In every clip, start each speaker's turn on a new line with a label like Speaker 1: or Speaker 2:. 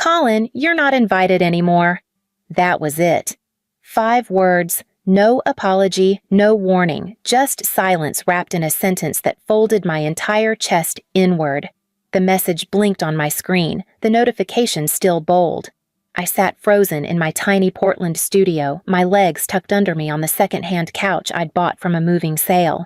Speaker 1: Colin, you're not invited anymore. That was it. 5 words, no apology, no warning, just silence wrapped in a sentence that folded my entire chest inward. The message blinked on my screen, the notification still bold. I sat frozen in my tiny Portland studio, my legs tucked under me on the second-hand couch I'd bought from a moving sale.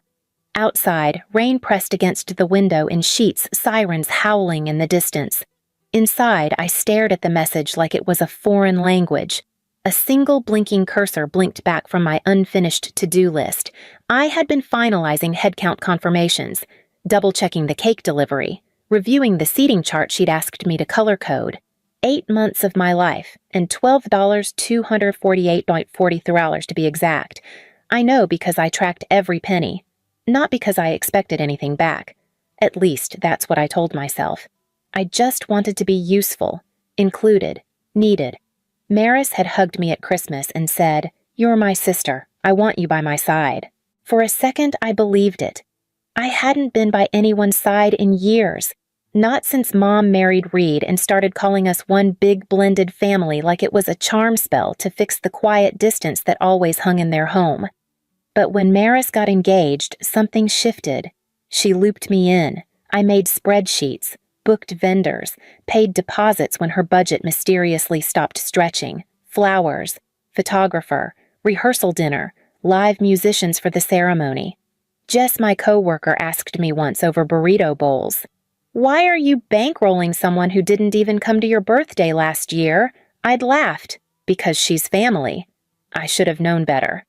Speaker 1: Outside, rain pressed against the window in sheets, sirens howling in the distance. Inside, I stared at the message like it was a foreign language. A single blinking cursor blinked back from my unfinished to-do list. I had been finalizing headcount confirmations, double-checking the cake delivery, reviewing the seating chart she'd asked me to color code. 8 months of my life, and $12,248.43 to be exact. I know because I tracked every penny. Not because I expected anything back. At least that's what I told myself. I just wanted to be useful, included, needed. Maris had hugged me at Christmas and said, "You're my sister. I want you by my side." For a second, I believed it. I hadn't been by anyone's side in years. Not since Mom married Reed and started calling us one big blended family like it was a charm spell to fix the quiet distance that always hung in their home. But when Maris got engaged, something shifted. She looped me in. I made spreadsheets, booked vendors, paid deposits when her budget mysteriously stopped stretching, flowers, photographer, rehearsal dinner, live musicians for the ceremony. Jess, my coworker, asked me once over burrito bowls, "Why are you bankrolling someone who didn't even come to your birthday last year?" I'd laughed. Because she's family. I should have known better.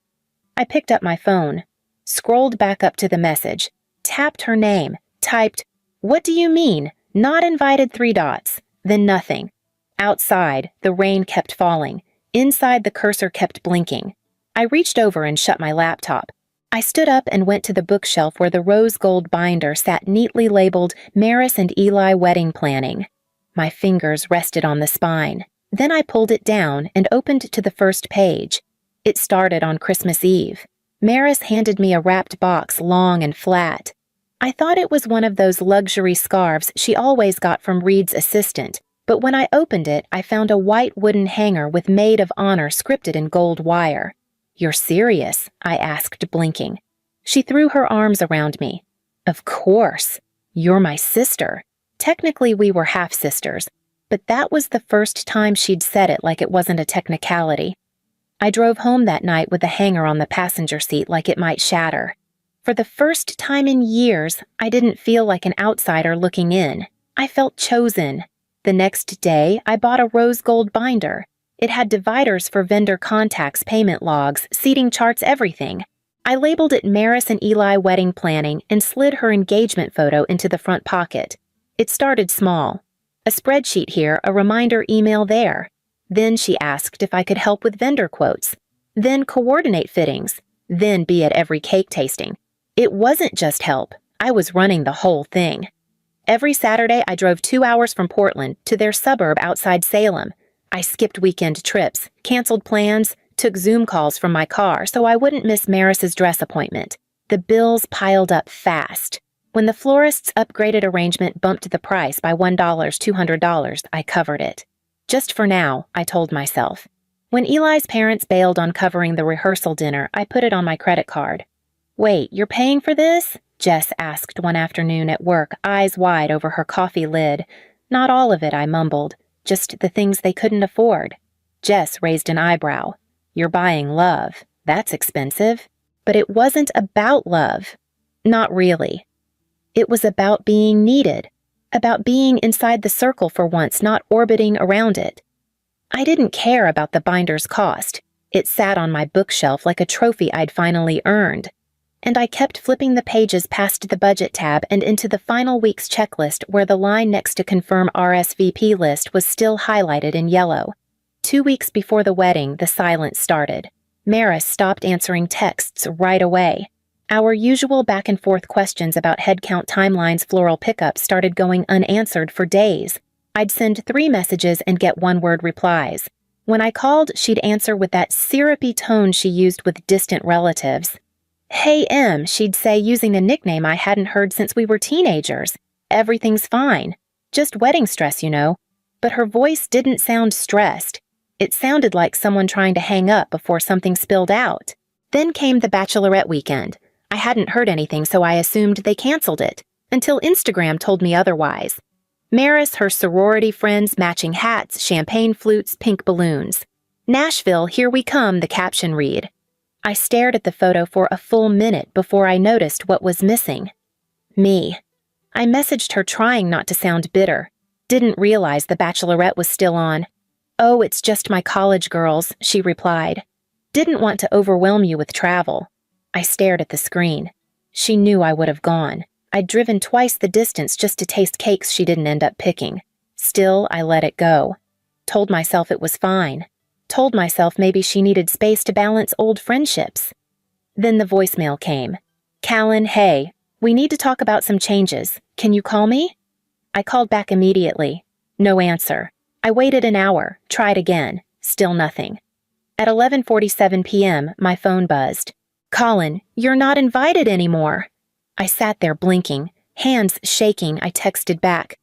Speaker 1: I picked up my phone, scrolled back up to the message, tapped her name, typed, "What do you mean? Not invited 3 dots." Then nothing. Outside, the rain kept falling. Inside, the cursor kept blinking. I reached over and shut my laptop. I stood up and went to the bookshelf where the rose gold binder sat neatly labeled Maris and Eli Wedding Planning. My fingers rested on the spine. Then I pulled it down and opened to the first page. It started on Christmas Eve. Maris handed me a wrapped box, long and flat. I thought it was one of those luxury scarves she always got from Reed's assistant, but when I opened it, I found a white wooden hanger with Maid of Honor scripted in gold wire. "You're serious?" I asked, blinking. She threw her arms around me. "Of course. You're my sister." Technically, we were half-sisters, but that was the first time she'd said it like it wasn't a technicality. I drove home that night with the hanger on the passenger seat like it might shatter. For the first time in years, I didn't feel like an outsider looking in. I felt chosen. The next day, I bought a rose gold binder. It had dividers for vendor contacts, payment logs, seating charts, everything. I labeled it Maris and Eli Wedding Planning and slid her engagement photo into the front pocket. It started small. A spreadsheet here, a reminder email there. Then she asked if I could help with vendor quotes. Then coordinate fittings. Then be at every cake tasting. It wasn't just help. I was running the whole thing. Every Saturday, I drove 2 hours from Portland to their suburb outside Salem. I skipped weekend trips, canceled plans, took Zoom calls from my car so I wouldn't miss Maris's dress appointment. The bills piled up fast. When the florist's upgraded arrangement bumped the price by $1, $200, I covered it. Just for now, I told myself. When Eli's parents bailed on covering the rehearsal dinner, I put it on my credit card. "Wait, you're paying for this?" Jess asked one afternoon at work, eyes wide over her coffee lid. "Not all of it," I mumbled. "Just the things they couldn't afford." Jess raised an eyebrow. "You're buying love. That's expensive." But it wasn't about love. Not really. It was about being needed. About being inside the circle for once, not orbiting around it. I didn't care about the binder's cost. It sat on my bookshelf like a trophy I'd finally earned. And I kept flipping the pages past the budget tab and into the final week's checklist where the line next to confirm RSVP list was still highlighted in yellow. 2 weeks before the wedding, the silence started. Maris stopped answering texts right away. Our usual back-and-forth questions about headcount timelines, floral pickups started going unanswered for days. I'd send 3 messages and get one-word replies. When I called, she'd answer with that syrupy tone she used with distant relatives. "Hey, Em," she'd say, using a nickname I hadn't heard since we were teenagers. "Everything's fine. Just wedding stress, you know. but her voice didn't sound stressed. It sounded like someone trying to hang up before something spilled out. Then came the bachelorette weekend. I hadn't heard anything, so I assumed they canceled it, until Instagram told me otherwise. Maris, her sorority friends, matching hats, champagne flutes, pink balloons. Nashville, here we come, the caption read. I stared at the photo for a full minute before I noticed what was missing. Me. I messaged her trying not to sound bitter. Didn't realize the bachelorette was still on. Oh, it's just my college girls, she replied. Didn't want to overwhelm you with travel. I stared at the screen. She knew I would have gone. I'd driven twice the distance just to taste cakes she didn't end up picking. Still, I let it go. Told myself it was fine. Told myself maybe she needed space to balance old friendships. Then the voicemail came. Callan, hey, we need to talk about some changes. Can you call me? I called back immediately. No answer. I waited an hour, tried again. Still nothing. At 11:47 p.m., my phone buzzed. Colin, you're not invited anymore. I sat there blinking, hands shaking. I texted back.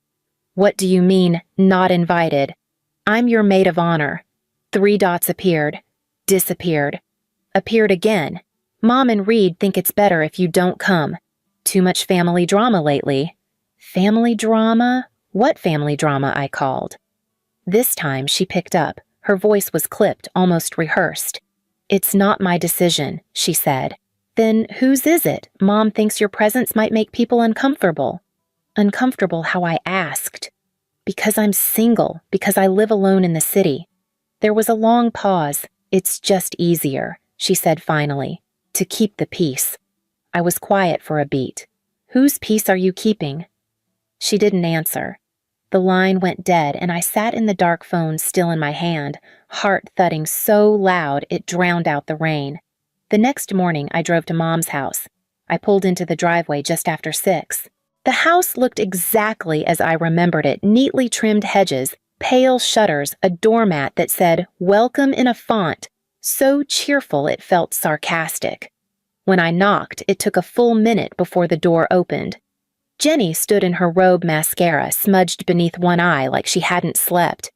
Speaker 1: What do you mean, not invited? I'm your maid of honor. 3 dots appeared. Disappeared. Appeared again. Mom and Reed think it's better if you don't come. Too much family drama lately. Family drama? What family drama? I called. This time she picked up. Her voice was clipped, almost rehearsed. It's not my decision, she said. Then whose is it? Mom thinks your presence might make people uncomfortable. Uncomfortable how I asked. Because I'm single, because I live alone in the city. There was a long pause. It's just easier, she said finally, to keep the peace. I was quiet for a beat. Whose peace are you keeping? She didn't answer. The line went dead, and I sat in the dark phone still in my hand, heart thudding so loud it drowned out the rain. The next morning, I drove to Mom's house. I pulled into the driveway just after 6. The house looked exactly as I remembered it, neatly trimmed hedges, pale shutters, a doormat that said, Welcome in a font, so cheerful it felt sarcastic. When I knocked, it took a full minute before the door opened. Jenny stood in her robe mascara, smudged beneath one eye like she hadn't slept.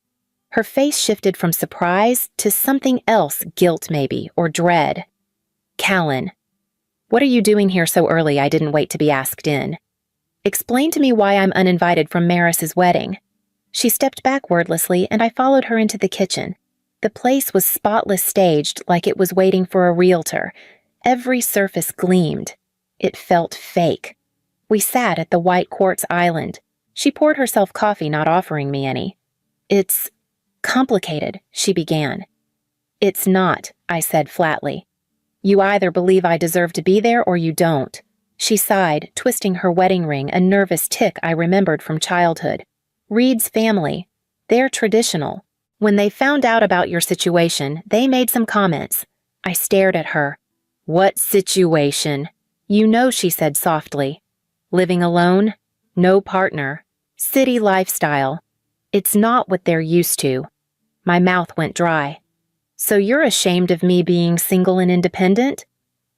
Speaker 1: Her face shifted from surprise to something else, guilt maybe, or dread. Callan. What are you doing here so early? I didn't wait to be asked in. Explain to me why I'm uninvited from Maris's wedding. She stepped back wordlessly, and I followed her into the kitchen. The place was spotless staged, like it was waiting for a realtor. Every surface gleamed. It felt fake. We sat at the white quartz island. She poured herself coffee, not offering me any. It's complicated, she began. It's not, I said flatly. You either believe I deserve to be there or you don't. She sighed, twisting her wedding ring, a nervous tic I remembered from childhood. Reed's family. They're traditional. When they found out about your situation, they made some comments. I stared at her. What situation? You know, she said softly. Living alone? No partner. City lifestyle. It's not what they're used to. My mouth went dry. So you're ashamed of me being single and independent?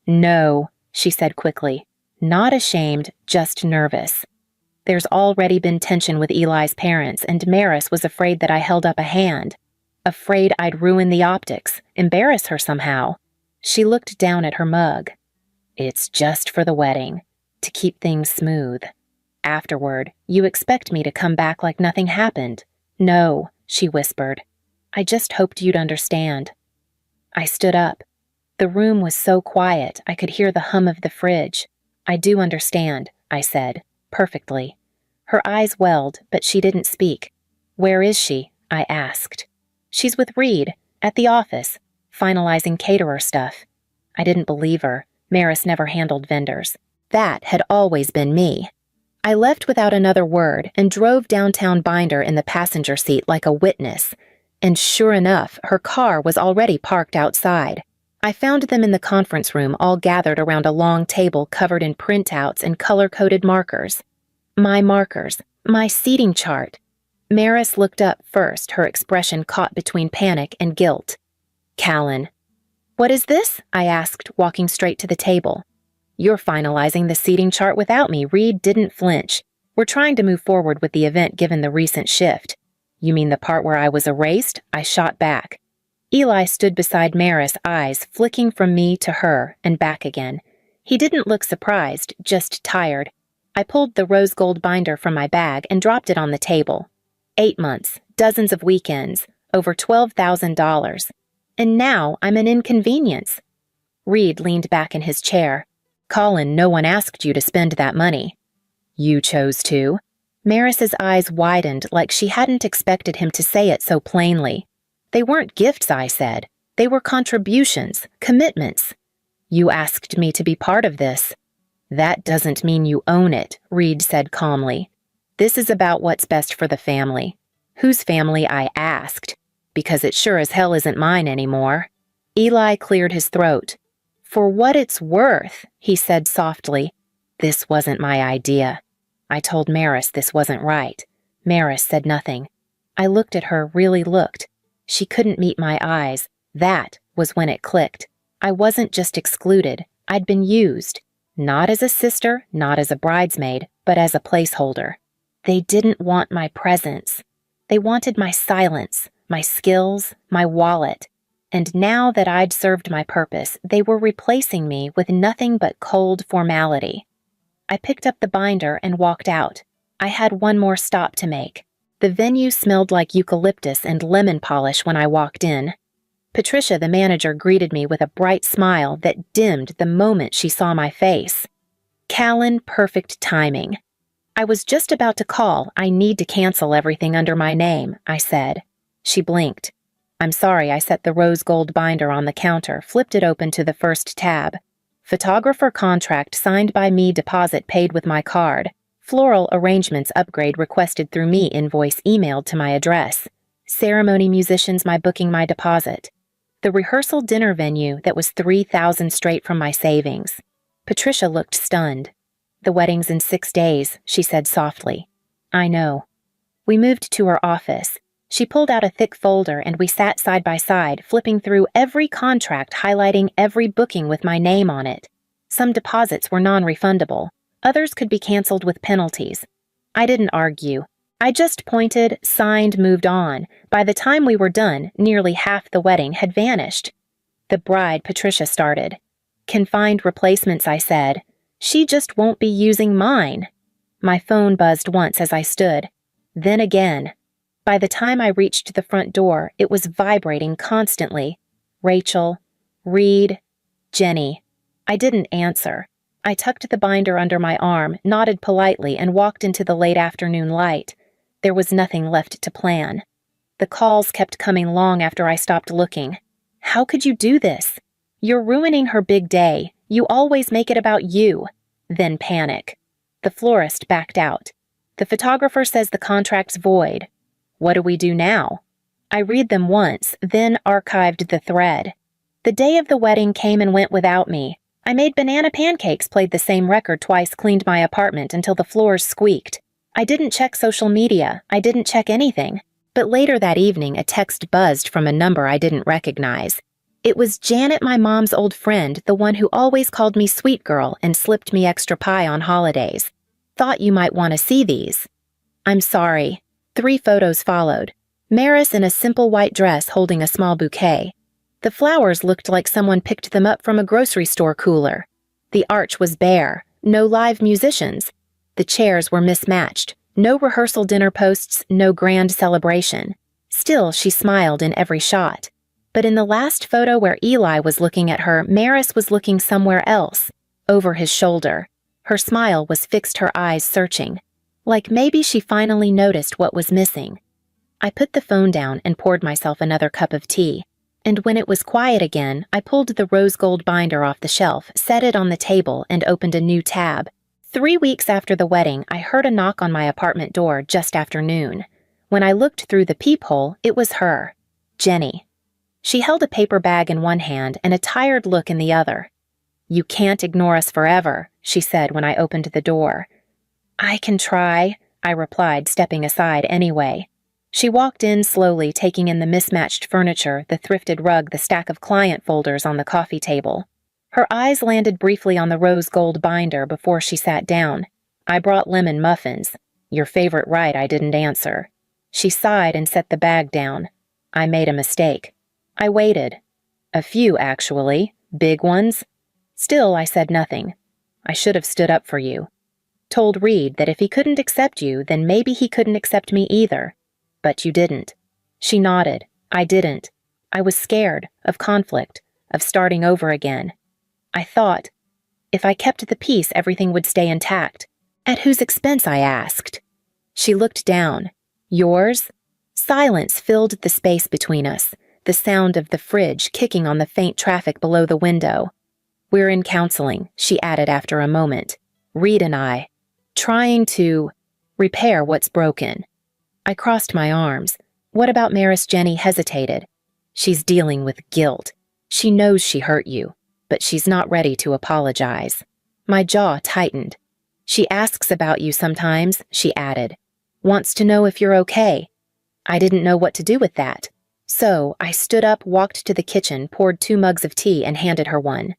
Speaker 1: No, she said quickly. Not ashamed, just nervous. There's already been tension with Eli's parents, and Maris was afraid that I held up a hand. Afraid I'd ruin the optics, embarrass her somehow. She looked down at her mug. It's just for the wedding, to keep things smooth. Afterward, you expect me to come back like nothing happened. No, she whispered. I just hoped you'd understand. I stood up. The room was so quiet I could hear the hum of the fridge. I do understand, I said, perfectly. Her eyes welled, but she didn't speak. Where is she? I asked. She's with Reed, at the office, finalizing caterer stuff. I didn't believe her. Maris never handled vendors. That had always been me. I left without another word and drove downtown Binder in the passenger seat like a witness. And sure enough, her car was already parked outside. I found them in the conference room, all gathered around a long table covered in printouts and color-coded markers. My seating chart. Maris looked up first, her expression caught between panic and guilt. Callan. What is this? I asked, walking straight to the table. You're finalizing the seating chart without me. Reed didn't flinch. We're trying to move forward with the event given the recent shift. You mean the part where I was erased? I shot back. Eli stood beside Maris, eyes flicking from me to her and back again. He didn't look surprised, just tired. I pulled the rose gold binder from my bag and dropped it on the table. 8 months, dozens of weekends, over $12,000. And now I'm an inconvenience. Reed leaned back in his chair. Colin, no one asked you to spend that money. You chose to. Maris's eyes widened like she hadn't expected him to say it so plainly. They weren't gifts, I said. They were contributions, commitments. You asked me to be part of this. That doesn't mean you own it, Reed said calmly. This is about what's best for the family. Whose family, I asked, because it sure as hell isn't mine anymore. Eli cleared his throat. For what it's worth, he said softly. This wasn't my idea. I told Maris this wasn't right. Maris said nothing. I looked at her, really looked. She couldn't meet my eyes. That was when it clicked. I wasn't just excluded. I'd been used. Not as a sister, not as a bridesmaid, but as a placeholder. They didn't want my presence. They wanted my silence, my skills, my wallet. And now that I'd served my purpose, they were replacing me with nothing but cold formality. I picked up the binder and walked out. I had one more stop to make. The venue smelled like eucalyptus and lemon polish when I walked in. Patricia, the manager, greeted me with a bright smile that dimmed the moment she saw my face. Callan, perfect timing. I was just about to call. I need to cancel everything under my name, I said. She blinked. I'm sorry, I set the rose gold binder on the counter, flipped it open to the first tab. Photographer contract signed by me, deposit paid with my card. Floral arrangements upgrade requested through me, invoice emailed to my address. Ceremony musicians, my booking, my deposit. The rehearsal dinner venue that was $3,000 straight from my savings. Patricia looked stunned. The wedding's in 6 days, she said softly. I know. We moved to her office. She pulled out a thick folder and we sat side by side, flipping through every contract, highlighting every booking with my name on it. Some deposits were non-refundable. Others could be canceled with penalties. I didn't argue. I just pointed, signed, moved on. By the time we were done, nearly half the wedding had vanished. The bride, Patricia, started. Can find replacements, I said. She just won't be using mine. My phone buzzed once as I stood. Then again. By the time I reached the front door, it was vibrating constantly. Rachel, Reed, Jenny. I didn't answer. I tucked the binder under my arm, nodded politely, and walked into the late afternoon light. There was nothing left to plan. The calls kept coming long after I stopped looking. How could you do this? You're ruining her big day. You always make it about you. Then panic. The florist backed out. The photographer says the contract's void. What do we do now? I read them once, then archived the thread. The day of the wedding came and went without me. I made banana pancakes, played the same record twice, cleaned my apartment until the floors squeaked. I didn't check social media. I didn't check anything. But later that evening, a text buzzed from a number I didn't recognize. It was Janet, my mom's old friend, the one who always called me sweet girl and slipped me extra pie on holidays. Thought you might want to see these. I'm sorry. 3 photos followed. Maris in a simple white dress holding a small bouquet. The flowers looked like someone picked them up from a grocery store cooler. The arch was bare. No live musicians. The chairs were mismatched. No rehearsal dinner posts, no grand celebration. Still, she smiled in every shot. But in the last photo where Eli was looking at her, Maris was looking somewhere else, over his shoulder. Her smile was fixed, her eyes searching. Like maybe she finally noticed what was missing. I put the phone down and poured myself another cup of tea. And when it was quiet again, I pulled the rose gold binder off the shelf, set it on the table, and opened a new tab. 3 weeks after the wedding, I heard a knock on my apartment door just after noon. When I looked through the peephole, it was her, Jenny. She held a paper bag in one hand and a tired look in the other. You can't ignore us forever, she said when I opened the door. I can try, I replied, stepping aside anyway. She walked in slowly, taking in the mismatched furniture, the thrifted rug, the stack of client folders on the coffee table. Her eyes landed briefly on the rose gold binder before she sat down. I brought lemon muffins. Your favorite, right? I didn't answer. She sighed and set the bag down. I made a mistake. I waited. A few, actually. Big ones. Still, I said nothing. I should have stood up for you. Told Reed that if he couldn't accept you, then maybe he couldn't accept me either. But you didn't. She nodded. I didn't. I was scared of conflict, of starting over again. I thought, if I kept the peace, everything would stay intact. At whose expense, I asked. She looked down. Yours? Silence filled the space between us, the sound of the fridge kicking on the faint traffic below the window. We're in counseling, she added after a moment. Reed and I. Trying to repair what's broken. I crossed my arms. What about Maris? Jenny hesitated. She's dealing with guilt. She knows she hurt you, but she's not ready to apologize. My jaw tightened. She asks about you sometimes, she added. Wants to know if you're okay. I didn't know what to do with that. So I stood up, walked to the kitchen, poured 2 mugs of tea, and handed her one.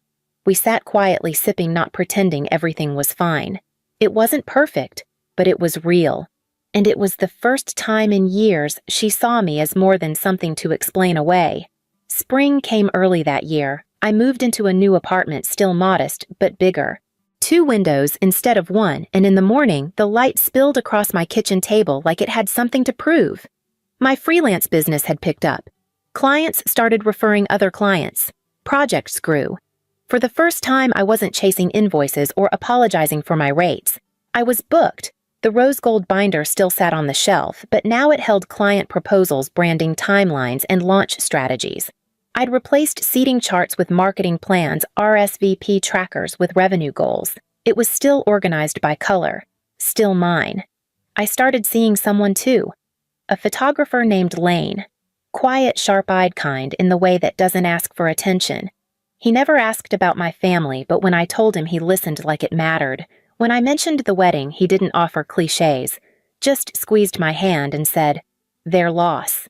Speaker 1: We sat quietly sipping, not pretending everything was fine. It wasn't perfect, but it was real. And it was the first time in years she saw me as more than something to explain away. Spring came early that year. I moved into a new apartment, still modest, but bigger. 2 windows instead of 1, and in the morning, the light spilled across my kitchen table like it had something to prove. My freelance business had picked up. Clients started referring other clients. Projects grew. For the first time, I wasn't chasing invoices or apologizing for my rates. I was booked. The rose gold binder still sat on the shelf, but now it held client proposals, branding timelines, and launch strategies. I'd replaced seating charts with marketing plans, RSVP trackers with revenue goals. It was still organized by color. Still mine. I started seeing someone too. A photographer named Lane. Quiet, sharp-eyed kind in the way that doesn't ask for attention. He never asked about my family, but when I told him, he listened like it mattered. When I mentioned the wedding, he didn't offer cliches, just squeezed my hand and said, their loss.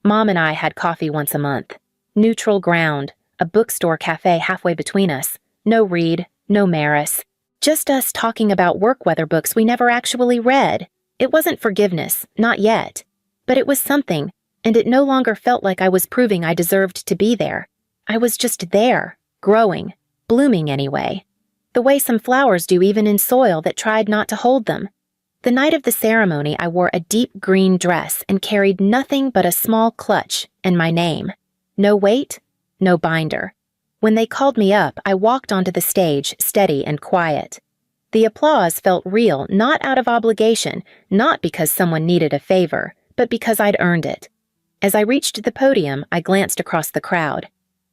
Speaker 1: Mom and I had coffee once a month. Neutral ground, a bookstore cafe halfway between us. No Reed, no Maris. Just us talking about work weather books we never actually read. It wasn't forgiveness, not yet. But it was something, and it no longer felt like I was proving I deserved to be there. I was just there, growing, blooming anyway. The way some flowers do even in soil that tried not to hold them. The night of the ceremony, I wore a deep green dress and carried nothing but a small clutch and my name. No weight, no binder. When they called me up, I walked onto the stage, steady and quiet. The applause felt real, not out of obligation, not because someone needed a favor, but because I'd earned it. As I reached the podium, I glanced across the crowd.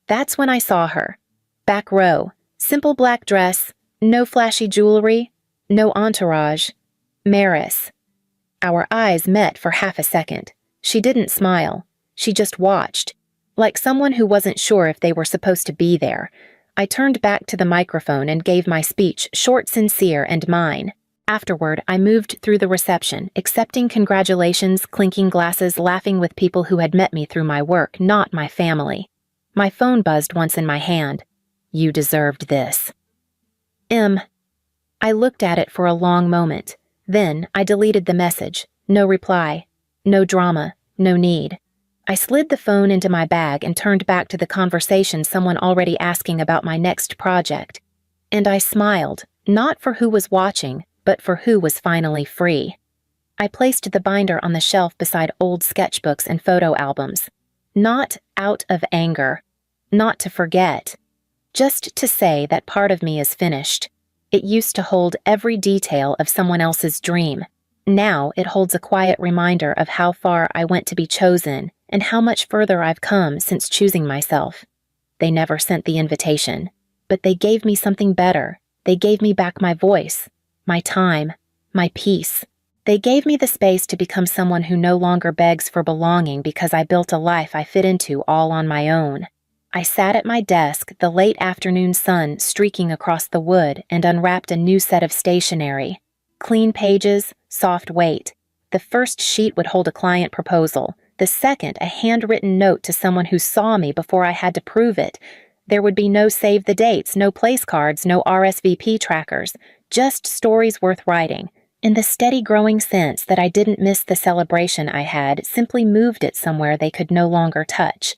Speaker 1: That's when I saw her. Back row, simple black dress, no flashy jewelry, no entourage. Maris. Our eyes met for half a second. She didn't smile. She just watched, like someone who wasn't sure if they were supposed to be there. I turned back to the microphone and gave my speech, short, sincere, and mine. Afterward, I moved through the reception, accepting congratulations, clinking glasses, laughing with people who had met me through my work, not my family. My phone buzzed once in my hand. You deserved this. I looked at it for a long moment. Then I deleted the message. No reply. No drama. No need. I slid the phone into my bag and turned back to the conversation, someone already asking about my next project. And I smiled, not for who was watching, but for who was finally free. I placed the binder on the shelf beside old sketchbooks and photo albums. Not out of anger. Not to forget. Just to say that part of me is finished. It used to hold every detail of someone else's dream. Now it holds a quiet reminder of how far I went to be chosen and how much further I've come since choosing myself. They never sent the invitation, but they gave me something better. They gave me back my voice, my time, my peace. They gave me the space to become someone who no longer begs for belonging because I built a life I fit into all on my own. I sat at my desk, the late afternoon sun streaking across the wood, and unwrapped a new set of stationery. Clean pages, soft weight. The first sheet would hold a client proposal. The second, a handwritten note to someone who saw me before I had to prove it. There would be no save the dates, no place cards, no RSVP trackers. Just stories worth writing. in the steady growing sense that I didn't miss the celebration I had, simply moved it somewhere they could no longer touch.